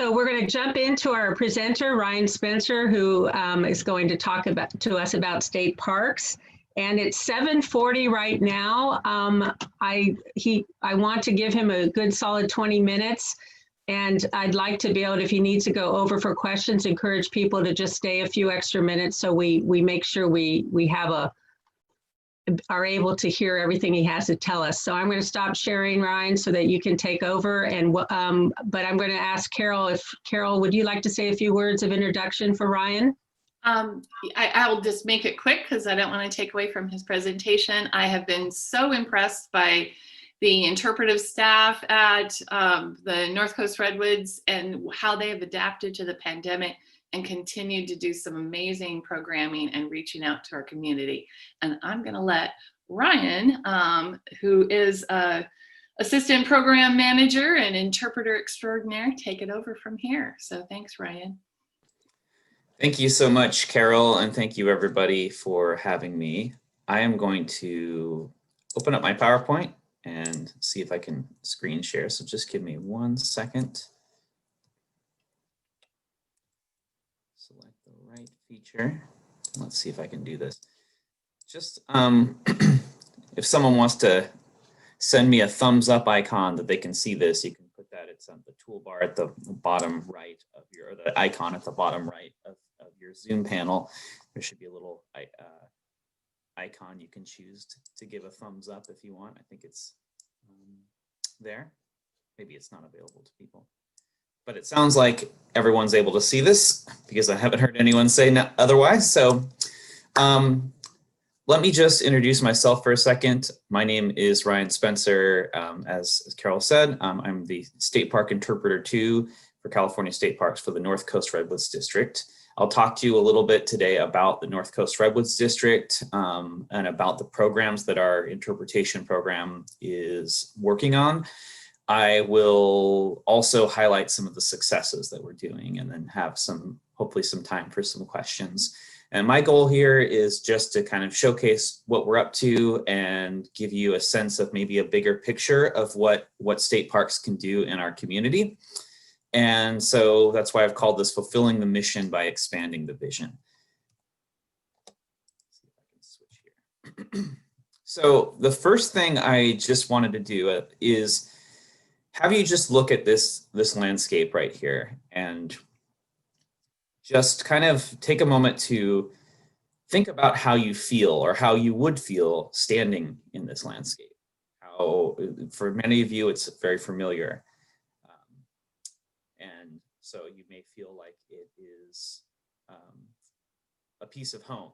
So we're going to jump into our presenter, Ryan Spencer, who is going to talk to us about state parks. And it's 7:40 right now. I want to give him a good solid 20 minutes. And I'd like to be able, if he needs to go over for questions, encourage people to just stay a few extra minutes so we make sure we have are able to hear everything he has to tell us. So I'm going to stop sharing, Ryan, so that you can take over. And but I'm going to ask Carol, Carol, would you like to say a few words of introduction for Ryan? I'll just make it quick because I don't want to take away from his presentation. I have been so impressed by the interpretive staff at the North Coast Redwoods and how they have adapted to the pandemic and continued to do some amazing programming and reaching out to our community. And I'm going to let Ryan, who is assistant program manager and interpreter extraordinaire, take it over from here. So thanks, Ryan. Thank you so much, Carol, and thank you everybody for having me. I am going to open up my PowerPoint and see if I can screen share. So just give me 1 second. Select the right feature. Let's see if I can do this. Just if someone wants to send me a thumbs up icon that they can see this, you can put that. It's on the toolbar at the bottom right of your, or the icon at the bottom right of your Zoom panel. There should be a little icon you can choose to give a thumbs up if you want. I think it's there. Maybe it's not available to people. But it sounds like everyone's able to see this because I haven't heard anyone say otherwise. So let me just introduce myself for a second. My name is Ryan Spencer. As Carol said, I'm the State Park Interpreter 2 for California State Parks for the North Coast Redwoods District. I'll talk to you a little bit today about the North Coast Redwoods District and about the programs that our interpretation program is working on. I will also highlight some of the successes that we're doing and then have hopefully some time for some questions. And my goal here is just to kind of showcase what we're up to and give you a sense of maybe a bigger picture of what state parks can do in our community. And so that's why I've called this Fulfilling the Mission by Expanding the Vision. Let's see if I can switch here. So the first thing I just wanted to do is have you just look at this landscape right here and just kind of take a moment to think about how you feel or how you would feel standing in this landscape. How, for many of you, it's very familiar. And so you may feel like it is a piece of home.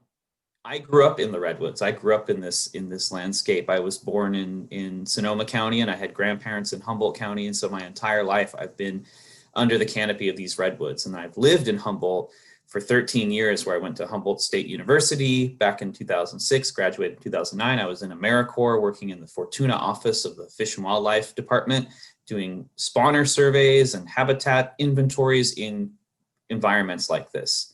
I grew up in the Redwoods. I grew up in this landscape. I was born in Sonoma County and I had grandparents in Humboldt County. And so my entire life I've been under the canopy of these Redwoods. And I've lived in Humboldt for 13 years, where I went to Humboldt State University back in 2006, graduated in 2009. I was in AmeriCorps working in the Fortuna office of the Fish and Wildlife Department, doing spawner surveys and habitat inventories in environments like this.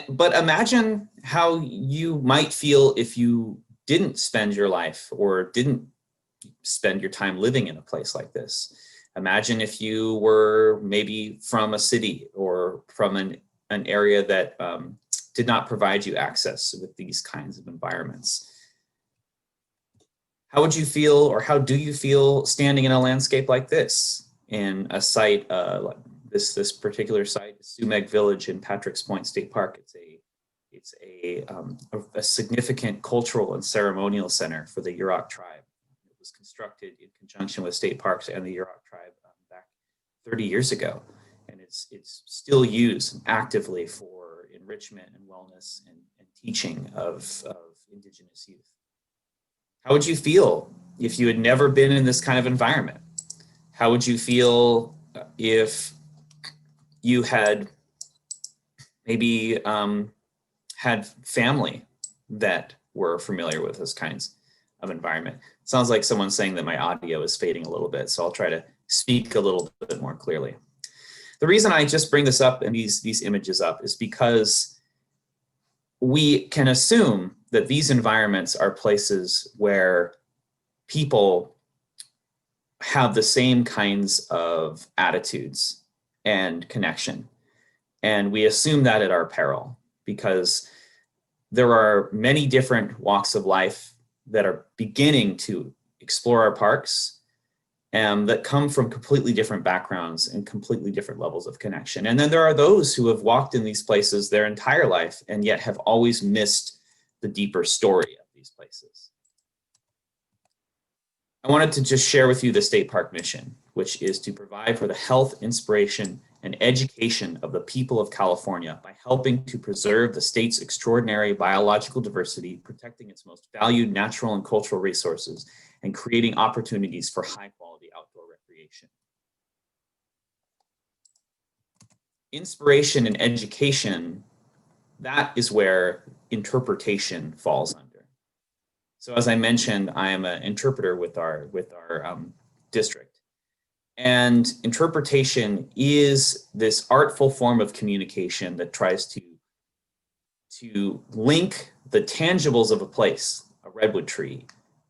But imagine how you might feel if you didn't spend your life or didn't spend your time living in a place like this. Imagine if you were maybe from a city or from an area that did not provide you access with these kinds of environments. How would you feel, or how do you feel standing in a landscape like this, in a site like this particular site, Sumek Village in Patrick's Point State Park? It's a significant cultural and ceremonial center for the Yurok tribe. It was constructed in conjunction with state parks and the Yurok tribe back 30 years ago, and it's still used actively for enrichment and wellness and teaching of Indigenous youth. How would you feel if you had never been in this kind of environment? How would you feel if you had maybe had family that were familiar with those kinds of environment? It sounds like someone's saying that my audio is fading a little bit, so I'll try to speak a little bit more clearly. The reason I just bring this up and these images up is because we can assume that these environments are places where people have the same kinds of attitudes and connection. And we assume that at our peril, because there are many different walks of life that are beginning to explore our parks, that come from completely different backgrounds and completely different levels of connection. And then there are those who have walked in these places their entire life and yet have always missed the deeper story of these places. I wanted to just share with you the state park mission, which is to provide for the health, inspiration, and education of the people of California by helping to preserve the state's extraordinary biological diversity, protecting its most valued natural and cultural resources, and creating opportunities for high-quality outdoor recreation. Inspiration and education, that is where interpretation falls under. So as I mentioned, I am an interpreter with our district. And interpretation is this artful form of communication that tries to link the tangibles of a place, a redwood tree,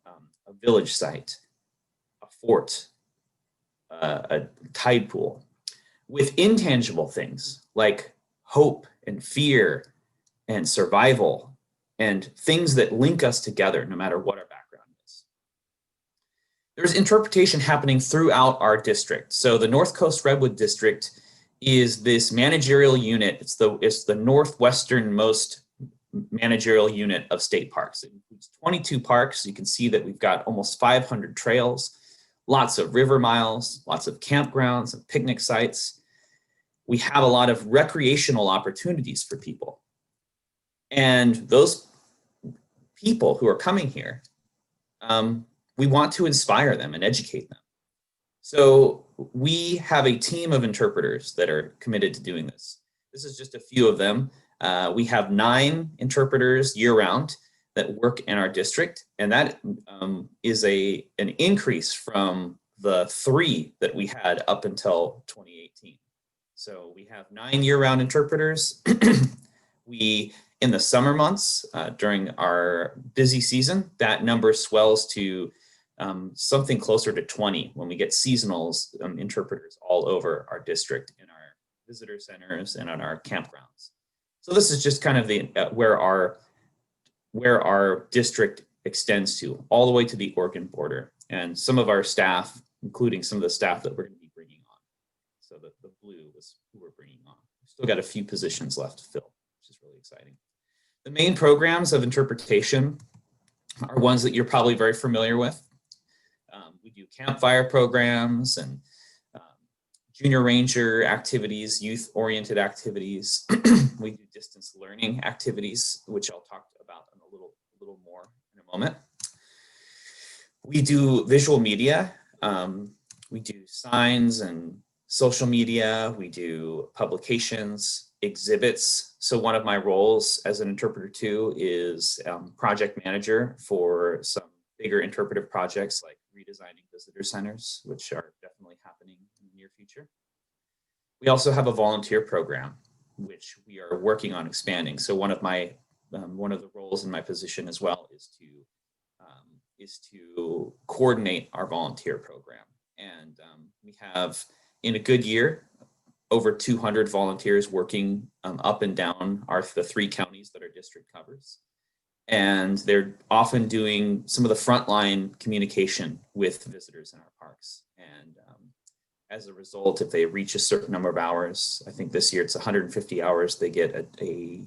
a village site, a fort, a tide pool, with intangible things like hope and fear and survival and things that link us together no matter what our background is. There's interpretation happening throughout our district. So the North Coast Redwood District is this managerial unit. It's the northwesternmost managerial unit of state parks. It includes 22 parks. You can see that we've got almost 500 trails, lots of river miles, lots of campgrounds and picnic sites. We have a lot of recreational opportunities for people. And those people who are coming here, we want to inspire them and educate them. So we have a team of interpreters that are committed to doing this. This is just a few of them. We have 9 interpreters year-round that work in our district, and that is an increase from the 3 that we had up until 2018. So we have 9 year-round interpreters. In the summer months, during our busy season, that number swells to something closer to 20 when we get seasonals interpreters all over our district in our visitor centers and on our campgrounds. So this is just kind of the where our district extends to, all the way to the Oregon border. And some of our staff, including some of the staff that we're going to be bringing on. So the blue was who we're bringing on. We've still got a few positions left to fill, which is really exciting. The main programs of interpretation are ones that you're probably very familiar with. We do campfire programs and junior ranger activities, youth-oriented activities. We do distance learning activities, which I'll talk about in a little more in a moment. We do visual media. We do signs and social media. We do publications, exhibits. So one of my roles as an interpreter too is project manager for some bigger interpretive projects like redesigning visitor centers, which are definitely happening in the near future. We also have a volunteer program, which we are working on expanding. So one of the roles in my position as well is to coordinate our volunteer program. And we have, in a good year, over 200 volunteers working up and down the 3 counties that our district covers. And they're often doing some of the frontline communication with visitors in our parks. And as a result, if they reach a certain number of hours, I think this year it's 150 hours, they get a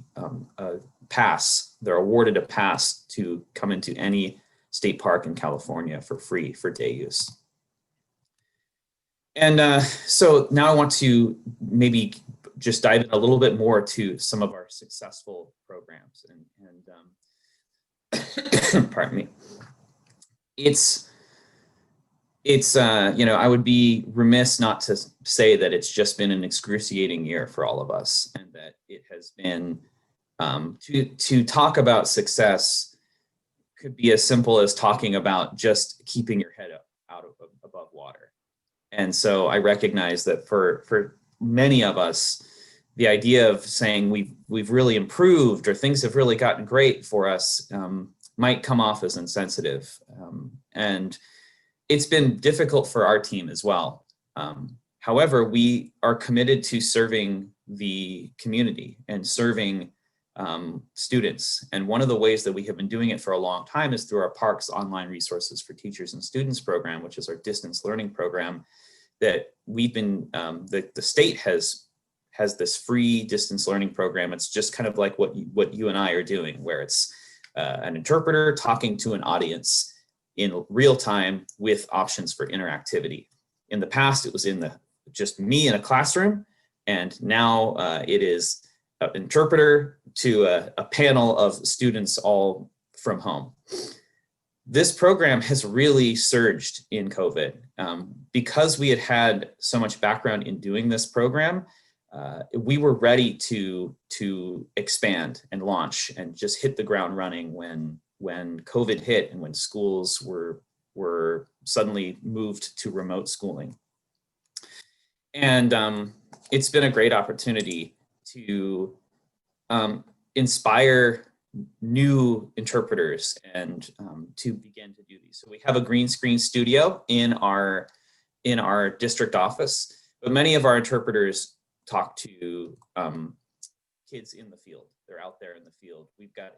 pass. They're awarded a pass to come into any state park in California for free for day use. And so now I want to maybe just dive in a little bit more to some of our successful programs. And pardon me. It's I would be remiss not to say that it's just been an excruciating year for all of us, and that it has been to talk about success could be as simple as talking about just keeping your head above water. And so I recognize that for many of us, the idea of saying we've really improved or things have really gotten great for us might come off as insensitive. And it's been difficult for our team as well. However, we are committed to serving the community and serving students. And one of the ways that we have been doing it for a long time is through our Parks Online Resources for Teachers and Students program, which is our distance learning program that we've been, the state has this free distance learning program. It's just kind of like what you and I are doing, where it's an interpreter talking to an audience in real time with options for interactivity. In the past, it was just me in a classroom, and now it is an interpreter to a panel of students all from home. This program has really surged in COVID. Because we had so much background in doing this program, we were ready to expand and launch and just hit the ground running when COVID hit and when schools were suddenly moved to remote schooling. And it's been a great opportunity to inspire new interpreters and to begin to do these. So we have a green screen studio in our district office, but many of our interpreters talk to kids in the field. They're out there in the field. We've got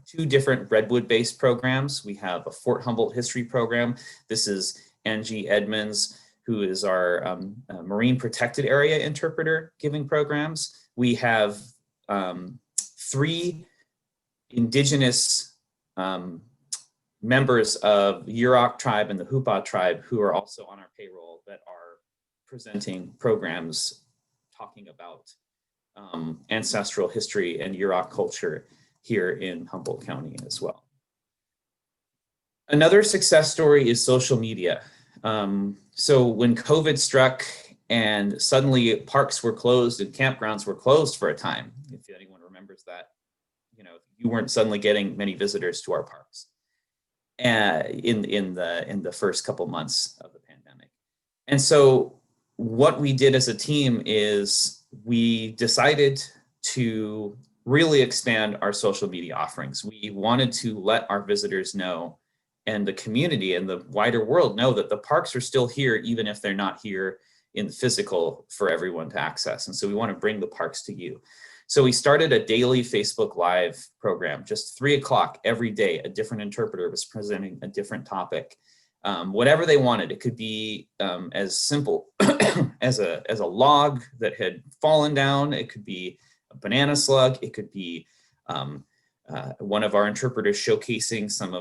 two different Redwood-based programs. We have a Fort Humboldt history program. This is Angie Edmonds, who is our Marine Protected Area interpreter giving programs. We have 3 indigenous members of the Yurok tribe and the Hupa tribe who are also on our payroll that are presenting programs talking about ancestral history and Yurok culture here in Humboldt County as well. Another success story is social media. So when COVID struck and suddenly parks were closed and campgrounds were closed for a time, if anyone remembers that, you weren't suddenly getting many visitors to our parks in the first couple months of the pandemic. And so what we did as a team is we decided to really expand our social media offerings. We wanted to let our visitors know and the community and the wider world know that the parks are still here, even if they're not here in physical for everyone to access. And so we want to bring the parks to you. So we started a daily Facebook Live program, just 3 o'clock every day. A different interpreter was presenting a different topic, whatever they wanted. It could be as simple as a log that had fallen down. It could be a banana slug. It could be one of our interpreters showcasing some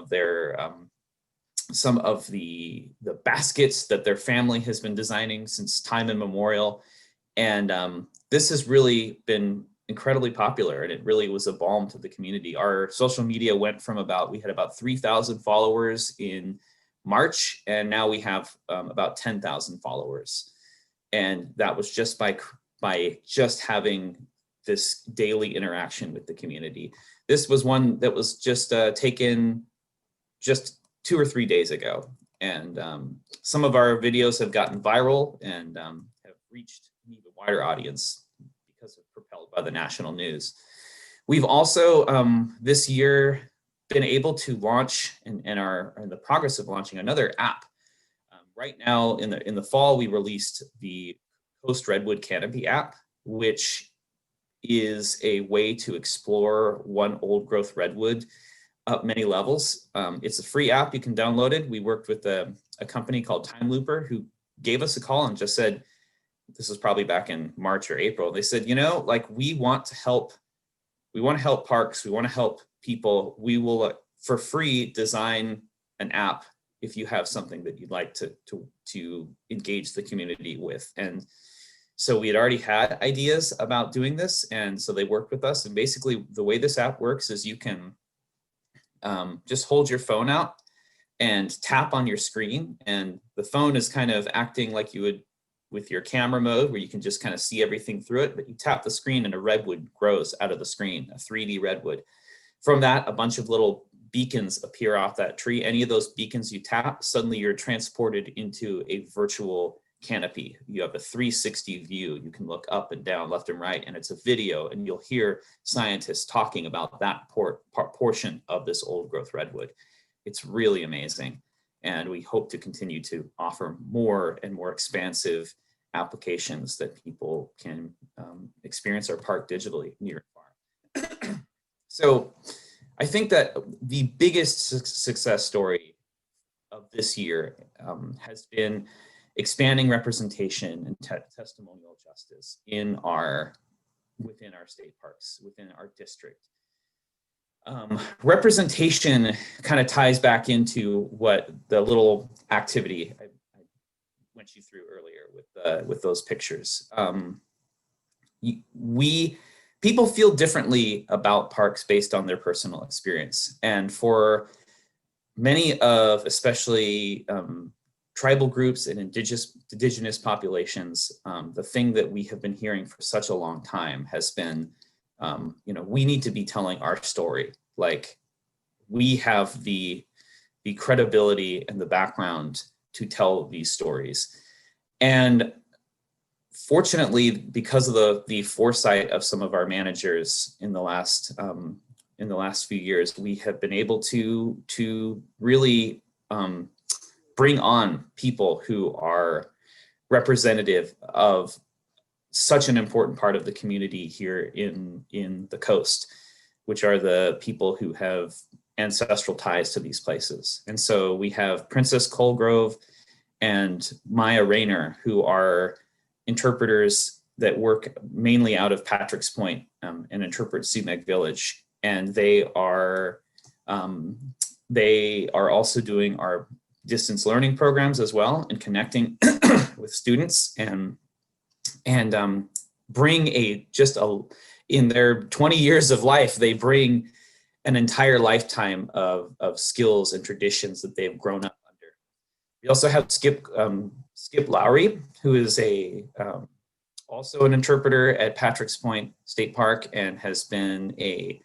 of the baskets that their family has been designing since time immemorial. And this has really been incredibly popular, and it really was a balm to the community. Our social media went from we had about 3,000 followers in March, and now we have about 10,000 followers. And that was just by just having this daily interaction with the community. This was one that was just taken just 2 or 3 days ago. And some of our videos have gotten viral and have reached an even wider audience because of propelled by the national news. We've also this year been able to launch and are in the progress of launching another app. Right now in the fall, we released the Coast Redwood Canopy App, which is a way to explore one old growth redwood up many levels. It's a free app, you can download it. We worked with a company called Time Looper who gave us a call and just said, this was probably back in March or April. They said, we want to help parks, we want to help people. We will, for free, design an app if you have something that you'd like to engage the community with. And so we had already had ideas about doing this, and so they worked with us. And basically the way this app works is you can just hold your phone out and tap on your screen, and the phone is kind of acting like you would with your camera mode, where you can just kind of see everything through it, but you tap the screen and a redwood grows out of the screen, a 3D redwood. From that, a bunch of little beacons appear off that tree. Any of those beacons you tap, suddenly you're transported into a virtual canopy. You have a 360 view. You can look up and down, left and right, and it's a video, and you'll hear scientists talking about that portion of this old growth redwood. It's really amazing. And we hope to continue to offer more and more expansive applications that people can experience our park digitally near and far. So I think that the biggest success story of this year has been expanding representation and testimonial justice within our state parks, within our district. Representation kind of ties back into what the little activity I went you through earlier with those pictures. People feel differently about parks based on their personal experience, and for many of especially tribal groups and indigenous populations, the thing that we have been hearing for such a long time has been, we need to be telling our story. Like, we have the credibility and the background to tell these stories. And fortunately, because of the foresight of some of our managers in the last few years, we have been able to really bring on people who are representative of such an important part of the community here in the coast, which are the people who have ancestral ties to these places. And so we have Princess Colgrove and Maya Rayner, who are interpreters that work mainly out of Patrick's Point and interpret Sumek Village. And they are also doing our distance learning programs as well, and connecting with students and bring in their 20 years of life, they bring an entire lifetime of skills and traditions that they've grown up under. We also have Skip Lowry, who is also an interpreter at Patrick's Point State Park and has been an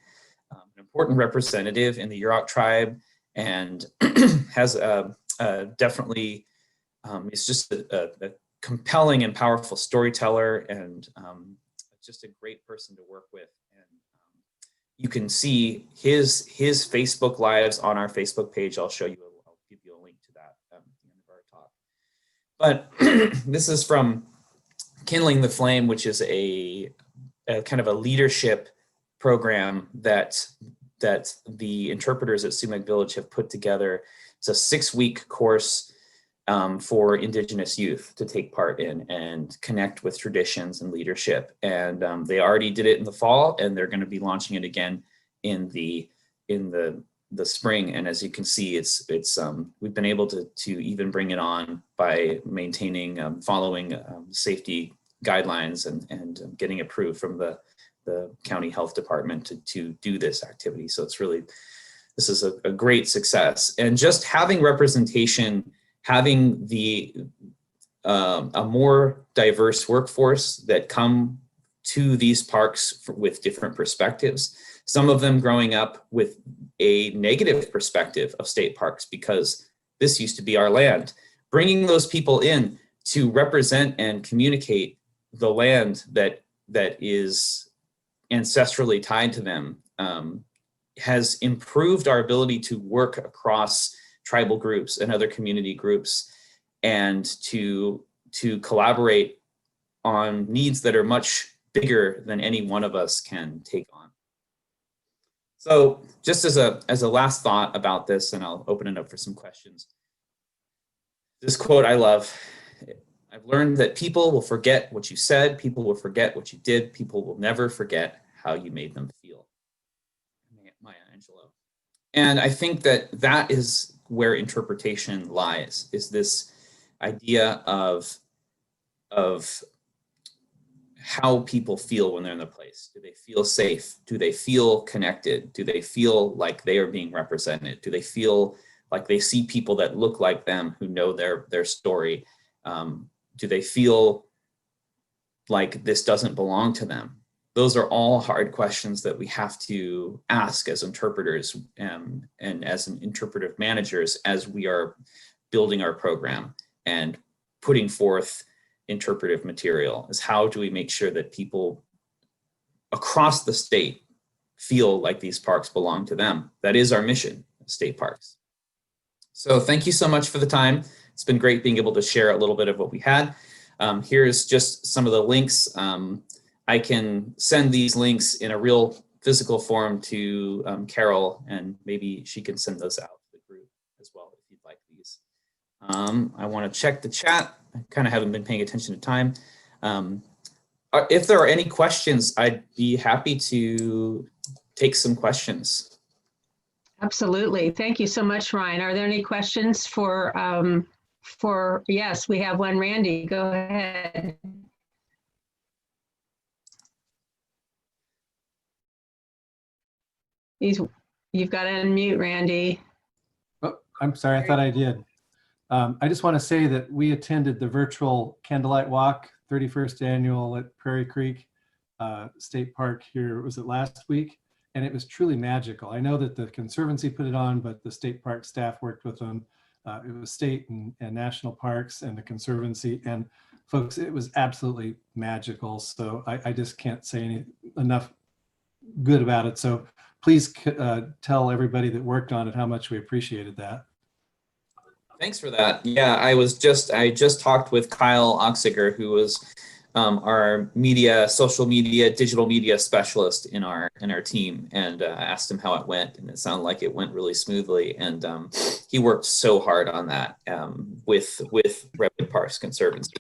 important representative in the Yurok tribe, and has definitely is just a compelling and powerful storyteller, and just a great person to work with. And you can see his Facebook lives on our Facebook page. I'll give you a link to that at the end of our talk. But this is from Kindling the Flame, which is a kind of a leadership program that the interpreters at Sumek Village have put together. It's a 6-week course for Indigenous youth to take part in and connect with traditions and leadership. And they already did it in the fall, and they're going to be launching it again in the spring. And as you can see, it's we've been able to even bring it on by maintaining, following safety guidelines and getting approved from the county health department to do this activity. So this is a great success. And just having representation, having a more diverse workforce that come to these parks with different perspectives, some of them growing up with a negative perspective of state parks because this used to be our land. Bringing those people in to represent and communicate the land that is ancestrally tied to them has improved our ability to work across tribal groups and other community groups, and to collaborate on needs that are much bigger than any one of us can take on. So just as a last thought about this, and I'll open it up for some questions. This quote I love: "I've learned that people will forget what you said, people will forget what you did, people will never forget how you made them feel." Maya Angelou. And I think that is where interpretation lies, is this idea of how people feel when they're in the place. Do they feel safe? Do they feel connected? Do they feel like they are being represented? Do they feel like they see people that look like them who know their story? Do they feel like this doesn't belong to them? Those are all hard questions that we have to ask as interpreters and as interpretive managers as we are building our program and putting forth interpretive material. Is how do we make sure that people across the state feel like these parks belong to them? That is our mission, state parks. So thank you so much for the time. It's been great being able to share a little bit of what we had. Here's just some of the links. I can send these links in a real physical form to Carol, and maybe she can send those out to the group as well if you'd like these. I want to check the chat. I kind of haven't been paying attention to time. If there are any questions, I'd be happy to take some questions. Absolutely. Thank you so much, Ryan. Are there any questions yes, we have one. Randy, go ahead. You've got to unmute, Randy. Oh, I'm sorry, I thought I did. I just want to say that we attended the virtual Candlelight Walk, 31st annual at Prairie Creek State Park here, was it last week? And it was truly magical. I know that the Conservancy put it on, but the state park staff worked with them. It was state and national parks and the Conservancy, and folks, it was absolutely magical. So I just can't say enough good about it. So please tell everybody that worked on it how much we appreciated that. Thanks for that. Yeah, I just talked with Kyle Oxiger, who was our social media, digital media specialist in our team, and asked him how it went, and it sounded like it went really smoothly. And he worked so hard on that with Redwood Parks Conservancy,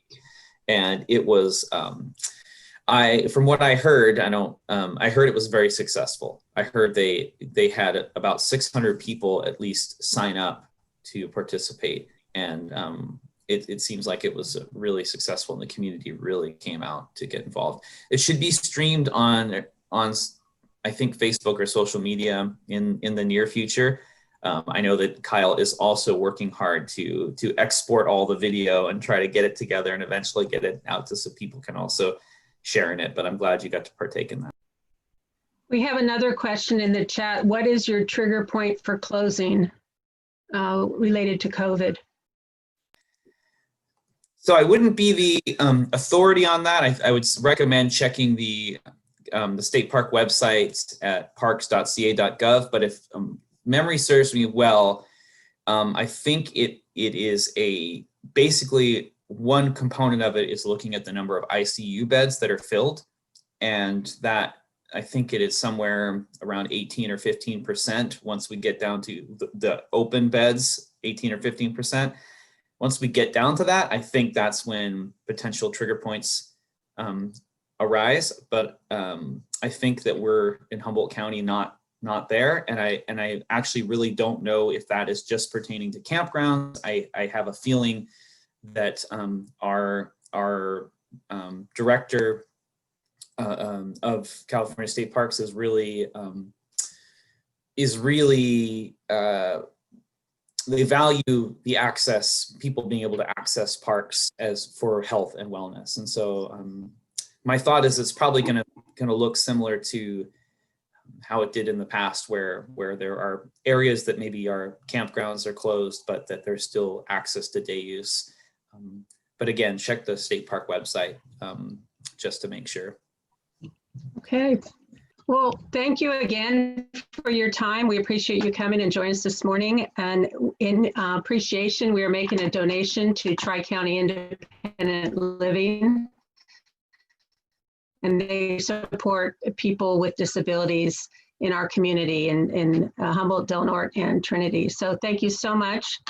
and it was. From what I heard, I heard it was very successful. I heard they had about 600 people at least sign up to participate, and it seems like it was really successful, and the community really came out to get involved. It should be streamed on I think Facebook or social media in the near future. I know that Kyle is also working hard to export all the video and try to get it together and eventually get it out so people can also share in it, but I'm glad you got to partake in that. We have another question in the chat. What is your trigger point for closing related to COVID? So I wouldn't be the authority on that. I would recommend checking the state park website at parks.ca.gov. But if memory serves me well, I think it is basically one component of it is looking at the number of ICU beds that are filled, and that I think it is somewhere around 18 or 15% once we get down to the open beds, 18 or 15%. Once we get down to that, I think that's when potential trigger points arise. But I think that we're in Humboldt County not there, and I actually really don't know if that is just pertaining to campgrounds. I have a feeling that our director of California State Parks is really they value the access, people being able to access parks as for health and wellness. And so my thought is it's probably going to look similar to how it did in the past, where there are areas that maybe our campgrounds are closed, but that there's still access to day use. But again, check the state park website just to make sure. Okay. Well, thank you again for your time. We appreciate you coming and joining us this morning. And in appreciation, we are making a donation to Tri-County Independent Living. And they support people with disabilities in our community in Humboldt, Del Norte, and Trinity. So thank you so much.